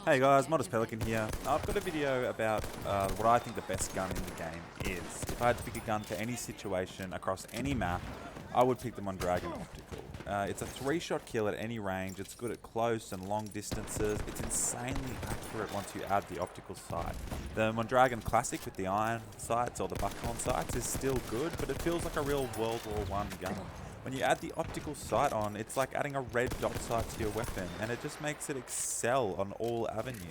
Hey guys, Modest Pelican here. I've got a video about what I think the best gun in the game is. If I had to pick a gun for any situation across any map, I would pick the Mondragon Optical. It's a 3-shot kill at any range. It's good at close and long distances. It's insanely accurate once you add the optical sight. The Mondragon Classic with the iron sights or the buckhorn sights is still good, but it feels like a real World War I gun. When you add the optical sight on, it's like adding a red dot sight to your weapon, and it just makes it excel on all avenues.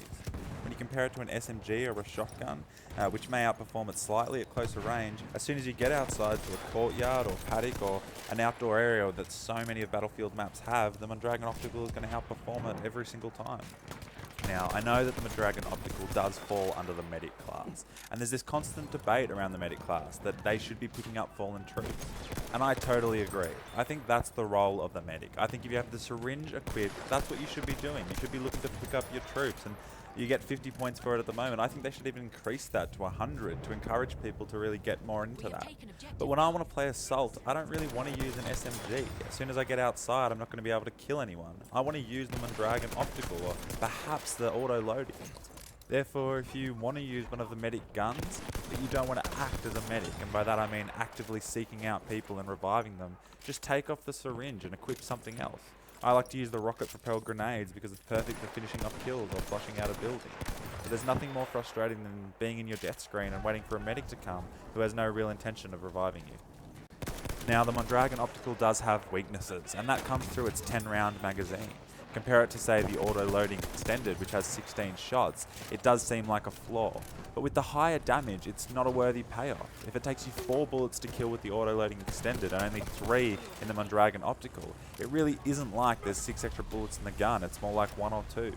When you compare it to an SMG or a shotgun, which may outperform it slightly at closer range, as soon as you get outside to a courtyard or paddock or an outdoor area that so many of Battlefield maps have, the Mondragon Optical is going to outperform it every single time. Now, I know that the Mondragon Optical does fall under the medic class, and there's this constant debate around the medic class that they should be picking up fallen troops, and I totally agree. I think that's the role of the medic. I think if you have the syringe equipped, that's what you should be doing. You should be looking to pick up your troops, and you get 50 points for it at the moment. I think they should even increase that to 100 to encourage people to really get more into that. But when I want to play Assault, I don't really want to use an SMG. As soon as I get outside, I'm not going to be able to kill anyone. I want to use the Mondragon Optical or perhaps the auto-loading. Therefore, if you want to use one of the medic guns, but you don't want to act as a medic, and by that I mean actively seeking out people and reviving them, just take off the syringe and equip something else. I like to use the rocket-propelled grenades because it's perfect for finishing off kills or flushing out a building. But there's nothing more frustrating than being in your death screen and waiting for a medic to come who has no real intention of reviving you. Now, the Mondragon Optical does have weaknesses, and that comes through its 10-round magazine. Compare it to, say, the auto-loading extended, which has 16 shots, it does seem like a flaw. But with the higher damage, it's not a worthy payoff. If it takes you 4 bullets to kill with the auto-loading extended and only 3 in the Mondragon Optical, it really isn't like there's 6 extra bullets in the gun, it's more like 1 or 2.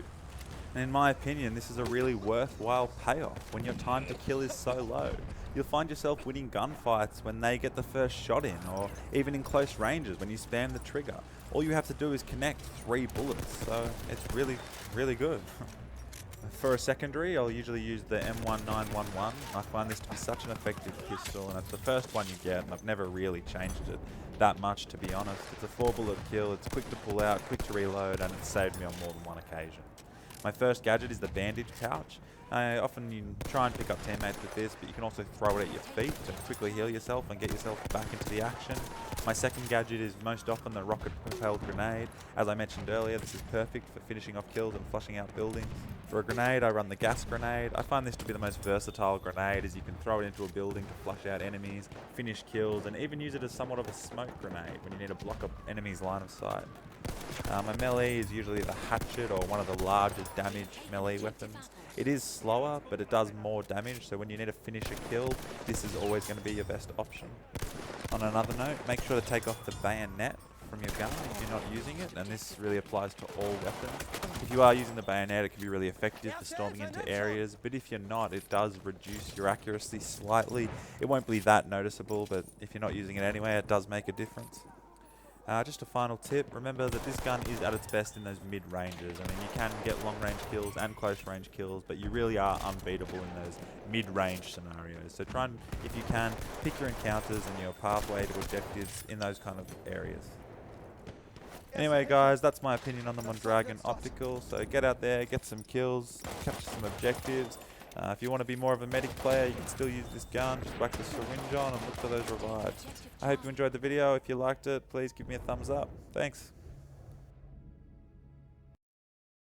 And in my opinion, this is a really worthwhile payoff when your time to kill is so low. You'll find yourself winning gunfights when they get the first shot in, or even in close ranges when you spam the trigger. All you have to do is connect 3 bullets, so it's really, really good. For a secondary, I'll usually use the M1911. I find this to be such an effective pistol, and it's the first one you get, and I've never really changed it that much, to be honest. It's a 4-bullet kill, it's quick to pull out, quick to reload, and it's saved me on more than one occasion. My first gadget is the bandage pouch. Often you try and pick up teammates with this, but you can also throw it at your feet to quickly heal yourself and get yourself back into the action. My second gadget is most often the rocket-propelled grenade. As I mentioned earlier, this is perfect for finishing off kills and flushing out buildings. For a grenade, I run the gas grenade. I find this to be the most versatile grenade, as you can throw it into a building to flush out enemies, finish kills, and even use it as somewhat of a smoke grenade when you need to block an enemy's line of sight. My melee is usually the hatchet or one of the larger damage melee weapons. It is slower, but it does more damage, so when you need to finish a kill, this is always going to be your best option. On another note, make sure to take off the bayonet from your gun if you're not using it, and this really applies to all weapons. If you are using the bayonet, it can be really effective for storming into areas, but if you're not, it does reduce your accuracy slightly. It won't be that noticeable, but if you're not using it anyway, it does make a difference. Just a final tip, remember that this gun is at its best in those mid-ranges. I mean, you can get long-range kills and close-range kills, but you really are unbeatable in those mid-range scenarios. So try and, if you can, pick your encounters and your pathway to objectives in those kind of areas. Anyway guys, that's my opinion on the Mondragon Optical, so get out there, get some kills, capture some objectives. If you want to be more of a medic player, you can still use this gun, just whack the syringe on and look for those revives. I hope you enjoyed the video. If you liked it, please give me a thumbs up. Thanks.